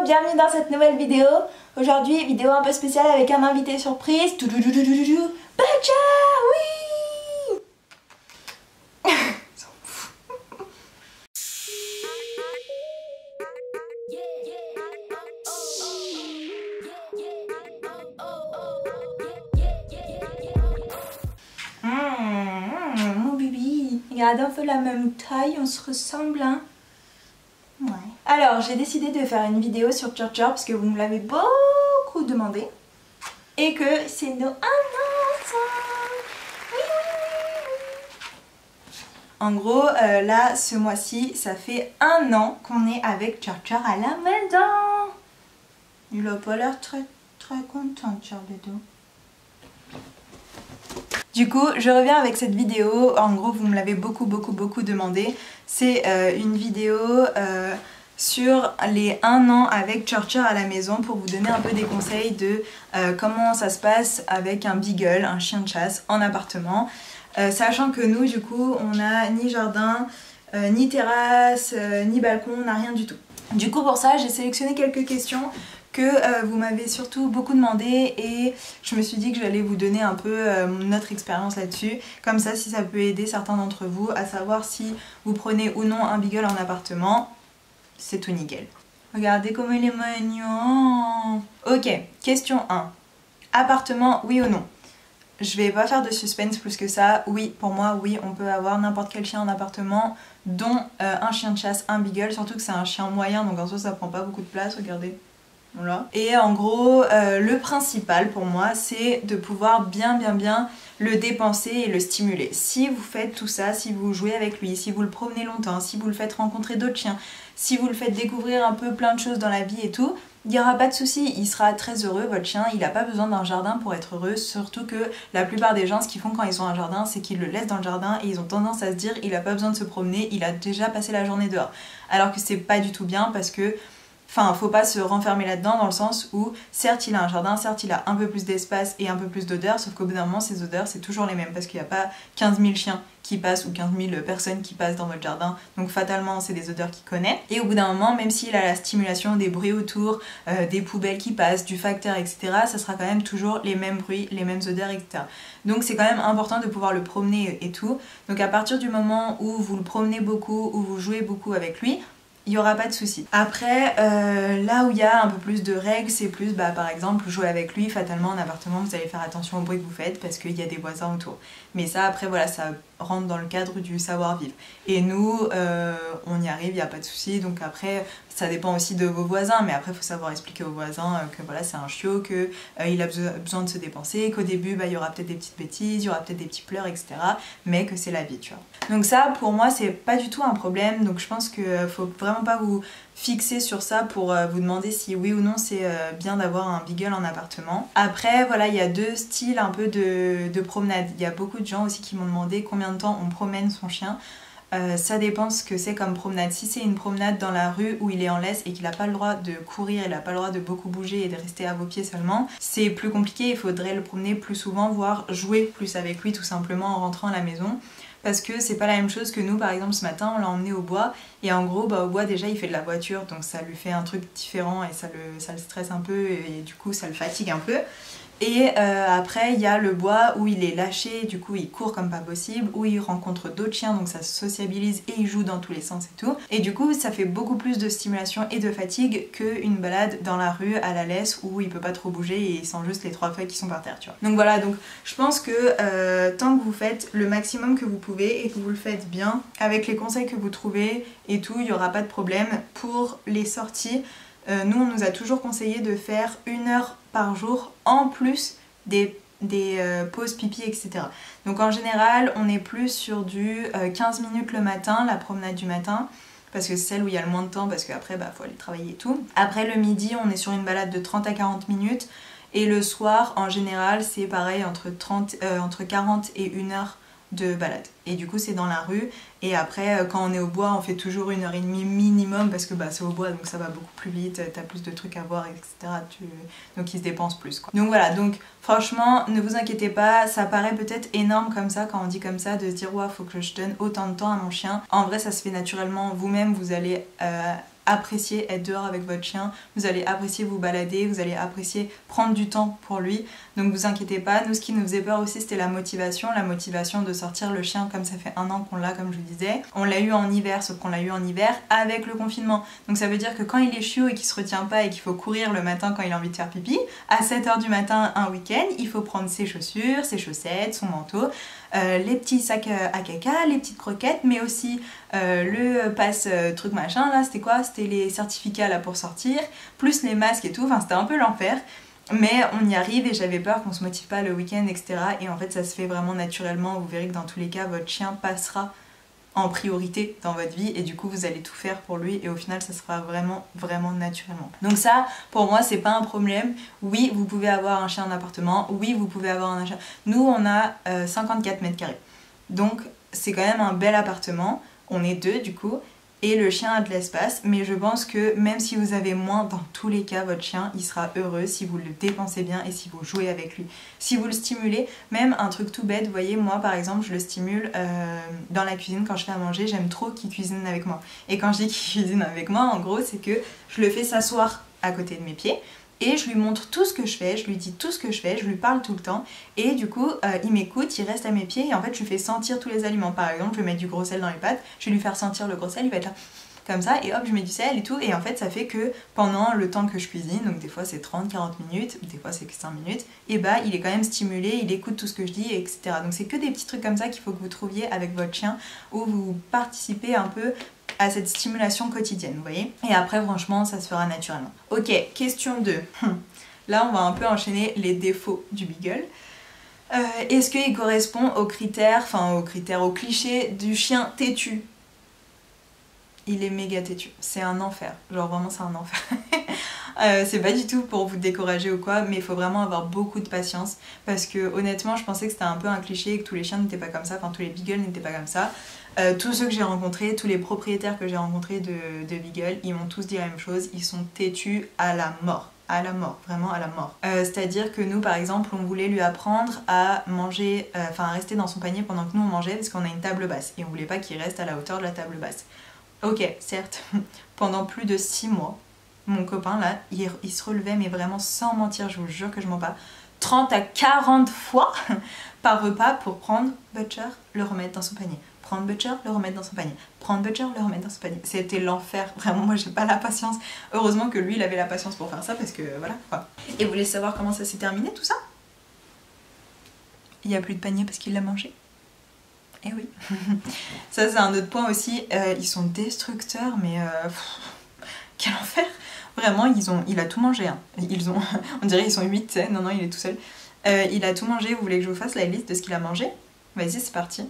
bienvenue dans cette nouvelle vidéo. Aujourd'hui, vidéo un peu spéciale avec un invité surprise. Bacha, oui. Mon bibi, regarde un peu la même taille, on se ressemble hein. Ouais. Alors j'ai décidé de faire une vidéo sur Churcher parce que vous me l'avez beaucoup demandé et que c'est nos 1 an ensemble. Oui, oui, oui. En gros là ce mois-ci ça fait 1 an qu'on est avec Churcher à la maison. Il a pas l'air très content Charledo. Du coup, je reviens avec cette vidéo, en gros vous me l'avez beaucoup demandé. C'est une vidéo sur les 1 an avec Churcher à la maison pour vous donner un peu des conseils de comment ça se passe avec un beagle, un chien de chasse en appartement. Sachant que nous du coup on n'a ni jardin, ni terrasse, ni balcon, on n'a rien du tout. Du coup pour ça j'ai sélectionné quelques questions que vous m'avez surtout beaucoup demandé et je me suis dit que j'allais vous donner un peu notre expérience là-dessus. Comme ça, si ça peut aider certains d'entre vous à savoir si vous prenez ou non un beagle en appartement, c'est tout nickel. Regardez comme il est mignon. Ok, question 1. Appartement, oui ou non? Je vais pas faire de suspense plus que ça. Oui, pour moi, oui, on peut avoir n'importe quel chien en appartement, dont un chien de chasse, un beagle, surtout que c'est un chien moyen, donc en soi ça prend pas beaucoup de place, regardez. Voilà. Et en gros, le principal pour moi, c'est de pouvoir bien le dépenser et le stimuler. Si vous faites tout ça, si vous jouez avec lui, si vous le promenez longtemps, si vous le faites rencontrer d'autres chiens, si vous le faites découvrir un peu plein de choses dans la vie et tout, il n'y aura pas de souci, il sera très heureux, votre chien, il n'a pas besoin d'un jardin pour être heureux, surtout que la plupart des gens, ce qu'ils font quand ils ont un jardin, c'est qu'ils le laissent dans le jardin et ils ont tendance à se dire il n'a pas besoin de se promener, il a déjà passé la journée dehors. Alors que c'est pas du tout bien parce que enfin, faut pas se renfermer là-dedans dans le sens où certes il a un jardin, certes il a un peu plus d'espace et un peu plus d'odeurs, sauf qu'au bout d'un moment ces odeurs c'est toujours les mêmes parce qu'il n'y a pas 15 000 chiens qui passent ou 15 000 personnes qui passent dans votre jardin, donc fatalement c'est des odeurs qu'il connaît. Et au bout d'un moment, même s'il a la stimulation des bruits autour, des poubelles qui passent, du facteur, etc., ça sera quand même toujours les mêmes bruits, les mêmes odeurs, etc. Donc c'est quand même important de pouvoir le promener et tout. Donc à partir du moment où vous le promenez beaucoup, où vous jouez beaucoup avec lui, il n'y aura pas de souci. Après, là où il y a un peu plus de règles, c'est plus par exemple jouer avec lui, fatalement en appartement vous allez faire attention au bruit que vous faites parce qu'il y a des voisins autour. Mais ça après voilà, ça rentre dans le cadre du savoir-vivre. Et nous, on y arrive, il n'y a pas de souci. Donc après, ça dépend aussi de vos voisins, mais après il faut savoir expliquer aux voisins que voilà c'est un chiot, qu'il a besoin de se dépenser, qu'au début il y aura peut-être des petites bêtises, il y aura peut-être des petits pleurs, etc. Mais que c'est la vie, tu vois. Donc ça pour moi c'est pas du tout un problème, donc je pense qu'il faut vraiment pas vous fixer sur ça pour vous demander si oui ou non c'est bien d'avoir un beagle en appartement. Après voilà, il y a deux styles un peu de promenade. Il y a beaucoup de gens aussi qui m'ont demandé combien de temps on promène son chien. Ça dépend ce que c'est comme promenade. Si c'est une promenade dans la rue où il est en laisse et qu'il n'a pas le droit de courir, il n'a pas le droit de beaucoup bouger et de rester à vos pieds seulement, c'est plus compliqué, il faudrait le promener plus souvent, voire jouer plus avec lui tout simplement en rentrant à la maison. Parce que c'est pas la même chose que nous, par exemple ce matin on l'a emmené au bois et en gros au bois déjà il fait de la voiture donc ça lui fait un truc différent et ça le stresse un peu et du coup ça le fatigue un peu. Et après il y a le bois où il est lâché, du coup il court comme pas possible, où il rencontre d'autres chiens donc ça se sociabilise et il joue dans tous les sens et tout. Et du coup ça fait beaucoup plus de stimulation et de fatigue qu'une balade dans la rue à la laisse où il peut pas trop bouger et il sent juste les 3 feuilles qui sont par terre, tu vois. Donc voilà, donc je pense que tant que vous faites le maximum que vous pouvez et que vous le faites bien, avec les conseils que vous trouvez et tout, il n'y aura pas de problème. Pour les sorties, nous on nous a toujours conseillé de faire 1 heure par jour en plus des pauses pipi, etc. Donc en général on est plus sur du 15 minutes le matin, la promenade du matin, parce que c'est celle où il y a le moins de temps parce qu'après faut aller travailler et tout. Après le midi on est sur une balade de 30 à 40 minutes et le soir en général c'est pareil entre 40 et 1 heure de balade. Et du coup c'est dans la rue et après quand on est au bois on fait toujours 1h30 minimum parce que c'est au bois donc ça va beaucoup plus vite, t'as plus de trucs à voir, etc. Donc il se dépense plus quoi. Donc voilà, donc franchement ne vous inquiétez pas, ça paraît peut-être énorme comme ça quand on dit comme ça, de se dire ouais faut que je donne autant de temps à mon chien. En vrai ça se fait naturellement, vous-même vous allez apprécier être dehors avec votre chien, vous allez apprécier vous balader, vous allez apprécier prendre du temps pour lui. Donc vous inquiétez pas, nous ce qui nous faisait peur aussi c'était la motivation de sortir le chien comme ça fait 1 an qu'on l'a comme je vous disais. On l'a eu en hiver, sauf qu'on l'a eu en hiver avec le confinement. Donc ça veut dire que quand il est chiot et qu'il se retient pas et qu'il faut courir le matin quand il a envie de faire pipi, à 7 h du matin un week-end, il faut prendre ses chaussures, ses chaussettes, son manteau, les petits sacs à caca, les petites croquettes, mais aussi le pass truc machin là, c'était quoi? C'était les certificats là pour sortir, plus les masques et tout, enfin c'était un peu l'enfer. Mais on y arrive et j'avais peur qu'on se motive pas le week-end, etc. Et en fait ça se fait vraiment naturellement, vous verrez que dans tous les cas votre chien passera en priorité dans votre vie et du coup vous allez tout faire pour lui et au final ça sera vraiment naturellement. Donc ça pour moi c'est pas un problème. Oui vous pouvez avoir un chien en appartement, oui vous pouvez avoir un chien. Nous on a 54 mètres carrés. Donc c'est quand même un bel appartement, on est 2 du coup. Et le chien a de l'espace, mais je pense que même si vous avez moins, dans tous les cas, votre chien, il sera heureux si vous le dépensez bien et si vous jouez avec lui. Si vous le stimulez, même un truc tout bête, vous voyez, moi par exemple, je le stimule dans la cuisine quand je fais à manger, j'aime trop qu'il cuisine avec moi. Et quand je dis qu'il cuisine avec moi, en gros, c'est que je le fais s'asseoir à côté de mes pieds, et je lui montre tout ce que je fais, je lui dis tout ce que je fais, je lui parle tout le temps et du coup il m'écoute, il reste à mes pieds et en fait je lui fais sentir tous les aliments. Par exemple je vais mettre du gros sel dans les pâtes, je vais lui faire sentir le gros sel, il va être là comme ça et hop je mets du sel et tout et en fait ça fait que pendant le temps que je cuisine, donc des fois c'est 30-40 minutes, des fois c'est 5 minutes, et bah il est quand même stimulé, il écoute tout ce que je dis etc. Donc c'est que des petits trucs comme ça qu'il faut que vous trouviez avec votre chien où vous participez un peu à cette stimulation quotidienne, vous voyez. Et après franchement ça se fera naturellement. Ok, question 2. Là on va un peu enchaîner les défauts du Beagle. Est-ce qu'il correspond aux critères, aux clichés du chien têtu? Il est méga têtu, c'est un enfer, genre vraiment c'est un enfer. C'est pas du tout pour vous décourager ou quoi, mais il faut vraiment avoir beaucoup de patience parce que honnêtement je pensais que c'était un peu un cliché et que tous les chiens n'étaient pas comme ça, enfin tous les Beagles n'étaient pas comme ça. Tous ceux que j'ai rencontrés, tous les propriétaires que j'ai rencontrés de Beagle, ils m'ont tous dit la même chose, ils sont têtus à la mort. À la mort, vraiment à la mort. C'est-à-dire que nous par exemple on voulait lui apprendre à manger, à rester dans son panier pendant que nous on mangeait parce qu'on a une table basse et on voulait pas qu'il reste à la hauteur de la table basse. Ok, certes, pendant plus de 6 mois, mon copain là, il se relevait mais vraiment sans mentir, je vous jure que je mens pas, 30 à 40 fois par repas pour prendre Butcher, le remettre dans son panier. Prendre Butcher, le remettre dans son panier. Prendre Butcher, le remettre dans son panier. C'était l'enfer, vraiment moi j'ai pas la patience. Heureusement que lui il avait la patience pour faire ça parce que voilà quoi. Et vous voulez savoir comment ça s'est terminé tout ça? Il n'y a plus de panier parce qu'il l'a mangé. Eh oui. Ça c'est un autre point aussi, ils sont destructeurs mais quel enfer. Vraiment il a tout mangé hein. On dirait ils sont 8, non il est tout seul. Il a tout mangé, vous voulez que je vous fasse la liste de ce qu'il a mangé? Vas-y c'est parti,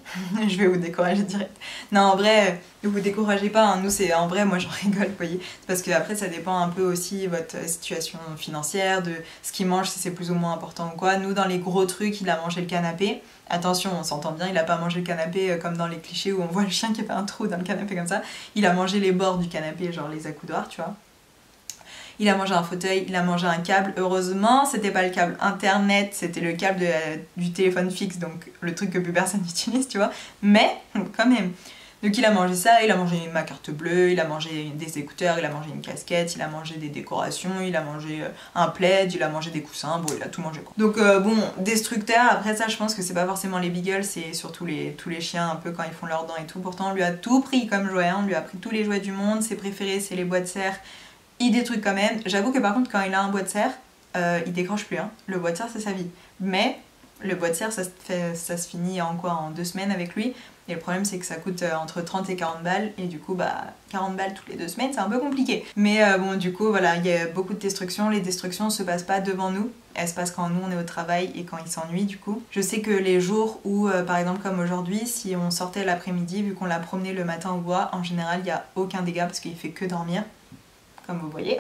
je vais vous décourager direct. Non en vrai, ne vous découragez pas, hein. Nous c'est en vrai, moi j'en rigole, vous voyez. Parce que après ça dépend un peu aussi de votre situation financière, de ce qu'il mange, si c'est plus ou moins important ou quoi. Nous dans les gros trucs, il a mangé le canapé. Attention, on s'entend bien, il a pas mangé le canapé comme dans les clichés où on voit le chien qui fait un trou dans le canapé comme ça. Il a mangé les bords du canapé, genre les accoudoirs, tu vois. Il a mangé un fauteuil, il a mangé un câble. Heureusement, c'était pas le câble internet, c'était le câble du téléphone fixe, donc le truc que plus personne n'utilise, tu vois. Mais, quand même. Donc il a mangé ça, il a mangé ma carte bleue, il a mangé des écouteurs, il a mangé une casquette, il a mangé des décorations, il a mangé un plaid, il a mangé des coussins, bon il a tout mangé quoi. Donc bon, destructeur, après ça je pense que c'est pas forcément les Beagles, c'est surtout tous les chiens un peu quand ils font leurs dents et tout. Pourtant on lui a tout pris comme jouet, hein. On lui a pris tous les jouets du monde, ses préférés c'est les bois de serre. Il détruit quand même. J'avoue que par contre quand il a un bois de serre, il décroche plus. Hein. Le bois de serre c'est sa vie. Mais le bois de serre ça se finit en quoi? En 2 semaines avec lui. Et le problème c'est que ça coûte entre 30 et 40 balles. Et du coup 40 balles toutes les 2 semaines c'est un peu compliqué. Mais bon du coup voilà, il y a beaucoup de destructions. Les destructions se passent pas devant nous. Elles se passent quand nous on est au travail et quand il s'ennuie du coup. Je sais que les jours où par exemple comme aujourd'hui, si on sortait l'après-midi, vu qu'on l'a promené le matin au bois, en général il n'y a aucun dégât parce qu'il fait que dormir. Comme vous voyez,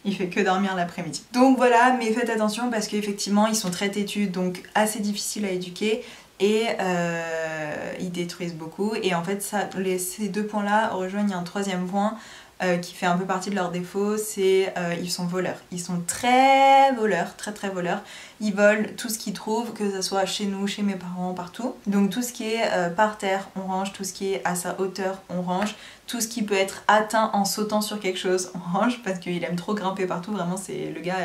il fait que dormir l'après-midi. Donc voilà, mais faites attention parce qu'effectivement ils sont très têtus, donc assez difficiles à éduquer et ils détruisent beaucoup. Et en fait ces 2 points là rejoignent un 3e point, qui fait un peu partie de leurs défauts, c'est ils sont voleurs. Ils sont très voleurs, très très voleurs. Ils volent tout ce qu'ils trouvent, que ce soit chez nous, chez mes parents, partout. Donc tout ce qui est par terre, on range. Tout ce qui est à sa hauteur, on range. Tout ce qui peut être atteint en sautant sur quelque chose, on range, parce qu'il aime trop grimper partout. Vraiment, c'est le gars...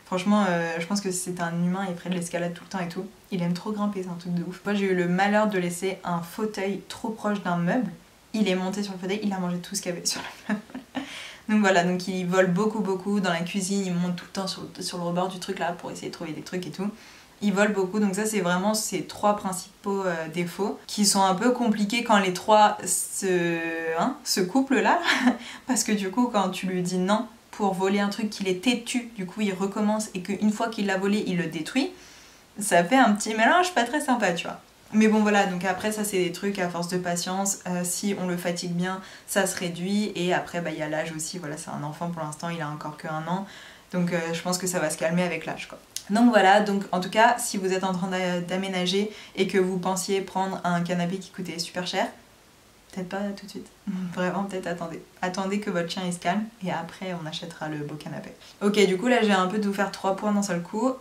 Franchement, je pense que si c'était un humain, il ferait de l'escalade tout le temps et tout. Il aime trop grimper, c'est un truc de ouf. Moi, j'ai eu le malheur de laisser un fauteuil trop proche d'un meuble. Il est monté sur le fauteuil, il a mangé tout ce qu'il y avait sur le meuble. Donc voilà, donc il vole beaucoup dans la cuisine, il monte tout le temps sur le rebord du truc là pour essayer de trouver des trucs et tout. Il vole beaucoup, donc ça c'est vraiment ces trois principaux défauts qui sont un peu compliqués quand les trois se couplent là. Parce que du coup quand tu lui dis non pour voler un truc qu'il est têtu, du coup il recommence et qu'une fois qu'il l'a volé il le détruit, ça fait un petit mélange pas très sympa tu vois. Mais bon voilà, donc après ça c'est des trucs à force de patience, si on le fatigue bien ça se réduit et après bah il y a l'âge aussi, voilà c'est un enfant pour l'instant, il a encore que 1 an, donc je pense que ça va se calmer avec l'âge quoi. Donc voilà, donc en tout cas si vous êtes en train d'aménager et que vous pensiez prendre un canapé qui coûtait super cher, peut-être pas tout de suite, vraiment peut-être attendez que votre chien il se calme et après on achètera le beau canapé. Ok, du coup là j'ai un peu de vous faire 3 points d'un seul coup.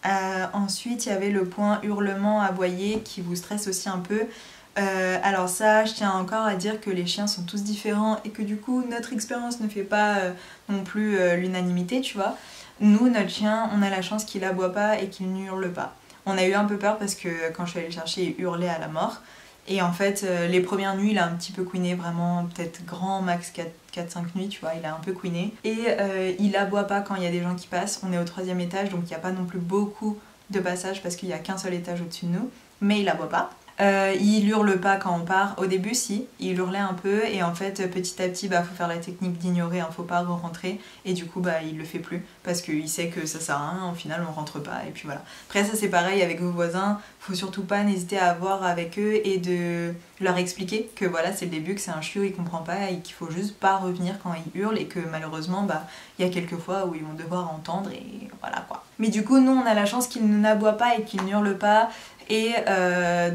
Ensuite il y avait le point hurlement, aboyer qui vous stresse aussi un peu. Alors ça, je tiens encore à dire que les chiens sont tous différents et que du coup notre expérience ne fait pas non plus l'unanimité, tu vois. Nous, notre chien, on a la chance qu'il aboie pas et qu'il ne hurle pas. On a eu un peu peur parce que quand je suis allée le chercher, il hurlait à la mort. Et en fait, les premières nuits, il a un petit peu couiné, vraiment peut-être grand max 4-5 nuits, tu vois, il a un peu couiné. Et il aboie pas quand il y a des gens qui passent. On est au 3e étage, donc il n'y a pas non plus beaucoup de passages parce qu'il n'y a qu'un seul étage au-dessus de nous. Mais il aboie pas. Il hurle pas quand on part. Au début, si, il hurlait un peu et en fait, petit à petit, bah, faut faire la technique d'ignorer, hein, faut pas rentrer et du coup, bah, il le fait plus parce qu'il sait que ça sert à rien. Au final, on rentre pas et puis voilà. Après, ça c'est pareil avec vos voisins. Faut surtout pas n'hésiter à voir avec eux et de leur expliquer que voilà, c'est le début, que c'est un chiot, il comprend pas et qu'il faut juste pas revenir quand il hurle et que malheureusement, bah, il y a quelques fois où ils vont devoir entendre et voilà quoi. Mais du coup, nous, on a la chance qu'il n'aboie pas et qu'il n'hurle pas. Et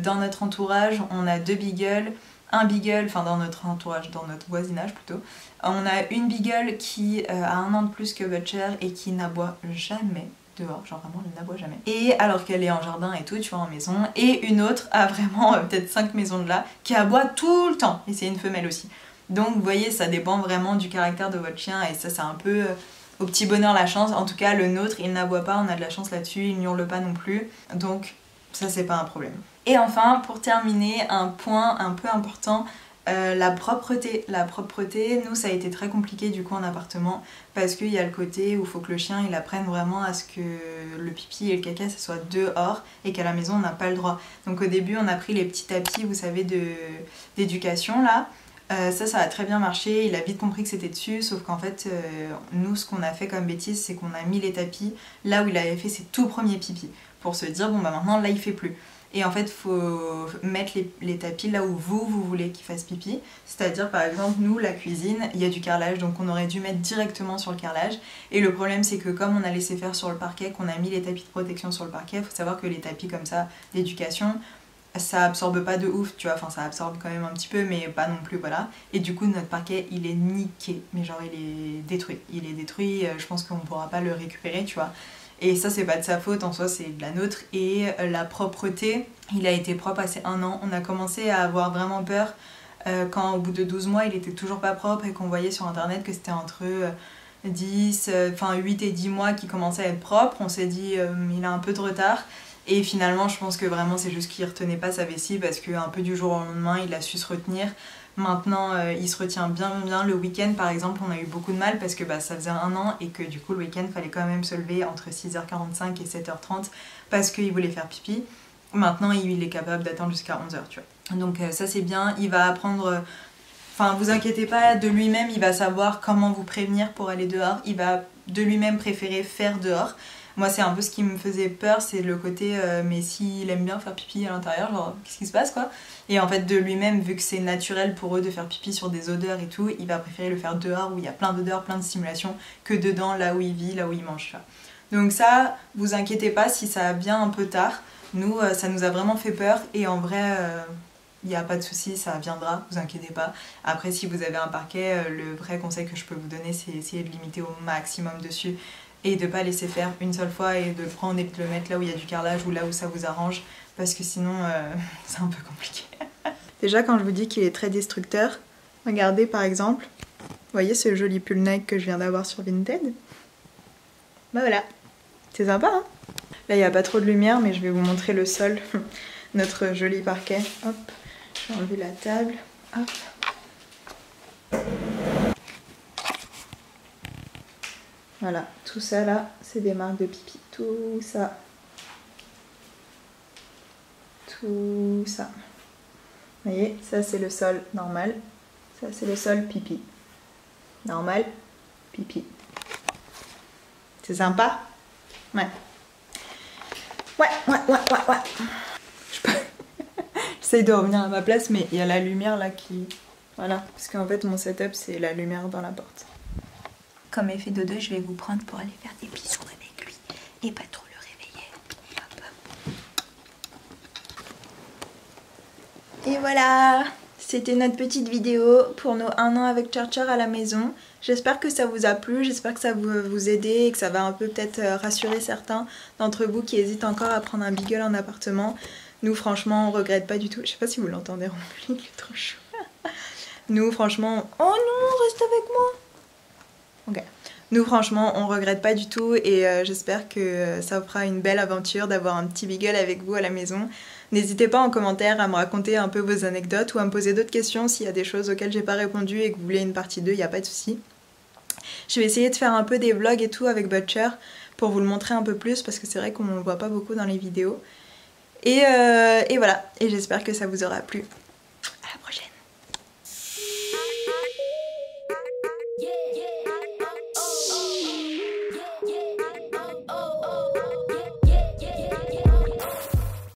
dans notre entourage, on a 2 beagles, un beagle, enfin dans notre entourage, dans notre voisinage plutôt, on a une beagle qui a 1 an de plus que Butcher et qui n'aboie jamais dehors, genre vraiment elle n'aboie jamais. Et alors qu'elle est en jardin et tout, tu vois, en maison, et une autre a vraiment peut-être 5 maisons de là, qui aboie tout le temps, et c'est une femelle aussi. Donc vous voyez, ça dépend vraiment du caractère de votre chien, et ça c'est un peu au petit bonheur la chance. En tout cas, le nôtre, il n'aboie pas, on a de la chance là-dessus, il n'hurle pas non plus, donc ça c'est pas un problème. Et enfin, pour terminer, un point un peu important, la propreté. La propreté, nous ça a été très compliqué du coup en appartement parce qu'il y a le côté où il faut que le chien il apprenne vraiment à ce que le pipi et le caca ça soit dehors et qu'à la maison on n'a pas le droit. Donc au début on a pris les petits tapis, vous savez, d'éducation là. Ça a très bien marché, il a vite compris que c'était dessus, sauf qu'en fait, nous, ce qu'on a fait comme bêtise, c'est qu'on a mis les tapis là où il avait fait ses tout premiers pipis, pour se dire, bon bah maintenant, là, il fait plus. Et en fait, il faut mettre les tapis là où vous voulez qu'il fasse pipi, c'est-à-dire, par exemple, nous, la cuisine, il y a du carrelage, donc on aurait dû mettre directement sur le carrelage, et le problème, c'est que comme on a laissé faire sur le parquet, qu'on a mis les tapis de protection sur le parquet, il faut savoir que les tapis comme ça, d'éducation, ça absorbe pas de ouf, tu vois, enfin ça absorbe quand même un petit peu mais pas non plus, voilà. Et du coup notre parquet il est niqué, mais genre il est détruit, je pense qu'on pourra pas le récupérer, tu vois. Et ça c'est pas de sa faute, en soi c'est de la nôtre. Et la propreté, il a été propre assez 1 an, on a commencé à avoir vraiment peur quand au bout de 12 mois il était toujours pas propre et qu'on voyait sur internet que c'était entre 8 et 10 mois qu'il commençait à être propre. On s'est dit il a un peu de retard. Et finalement, je pense que vraiment c'est juste qu'il retenait pas sa vessie parce qu'un peu du jour au lendemain, il a su se retenir. Maintenant, il se retient bien. Le week-end, par exemple, on a eu beaucoup de mal parce que bah, ça faisait 1 an et que du coup, le week-end, il fallait quand même se lever entre 6h45 et 7h30 parce qu'il voulait faire pipi. Maintenant, il est capable d'attendre jusqu'à 11h, tu vois. Donc ça, c'est bien. Il va apprendre... Enfin, vous inquiétez pas, de lui-même, il va savoir comment vous prévenir pour aller dehors. Il va de lui-même préférer faire dehors. Moi c'est un peu ce qui me faisait peur, c'est le côté mais s'il aime bien faire pipi à l'intérieur, genre qu'est-ce qui se passe quoi. Et en fait de lui-même, vu que c'est naturel pour eux de faire pipi sur des odeurs et tout, il va préférer le faire dehors où il y a plein d'odeurs, plein de stimulation, que dedans là où il vit, là où il mange. Donc ça, vous inquiétez pas si ça vient un peu tard. Nous ça nous a vraiment fait peur et en vrai il n'y a pas de souci, ça viendra, vous inquiétez pas. Après, si vous avez un parquet, le vrai conseil que je peux vous donner, c'est essayer de limiter au maximum dessus et de pas laisser faire une seule fois et de le prendre et de le mettre là où il y a du carrelage ou là où ça vous arrange, parce que sinon c'est un peu compliqué. Déjà, quand je vous dis qu'il est très destructeur, regardez par exemple, vous voyez ce joli pull Nike que je viens d'avoir sur Vinted? Bah voilà, c'est sympa hein. Là il n'y a pas trop de lumière mais je vais vous montrer le sol, notre joli parquet. Hop, je vais enlever la table, hop. Voilà, tout ça là, c'est des marques de pipi, tout ça. Tout ça. Vous voyez, ça c'est le sol normal, ça c'est le sol pipi. Normal, pipi. C'est sympa? Ouais. Ouais. J'essaye de revenir à ma place, mais il y a la lumière là qui... Voilà, parce qu'en fait mon setup c'est la lumière dans la porte. Comme effet dodo, je vais vous prendre pour aller faire des bisous avec lui et pas trop le réveiller. Hop. Et voilà, c'était notre petite vidéo pour nos 1 an avec Char à la maison. J'espère que ça vous a plu, j'espère que ça va vous aider et que ça va un peu peut-être rassurer certains d'entre vous qui hésitent encore à prendre un beagle en appartement. Nous franchement on regrette pas du tout, je sais pas si vous l'entendez ronfler, il est trop chaud. Nous franchement, oh non reste avec moi. Ok. Nous franchement on regrette pas du tout et j'espère que ça vous fera une belle aventure d'avoir un petit beagle avec vous à la maison. N'hésitez pas en commentaire à me raconter un peu vos anecdotes ou à me poser d'autres questions s'il y a des choses auxquelles j'ai pas répondu et que vous voulez une partie 2, il n'y a pas de souci. Je vais essayer de faire un peu des vlogs et tout avec Butcher pour vous le montrer un peu plus parce que c'est vrai qu'on ne le voit pas beaucoup dans les vidéos. Et voilà, et j'espère que ça vous aura plu. À la prochaine.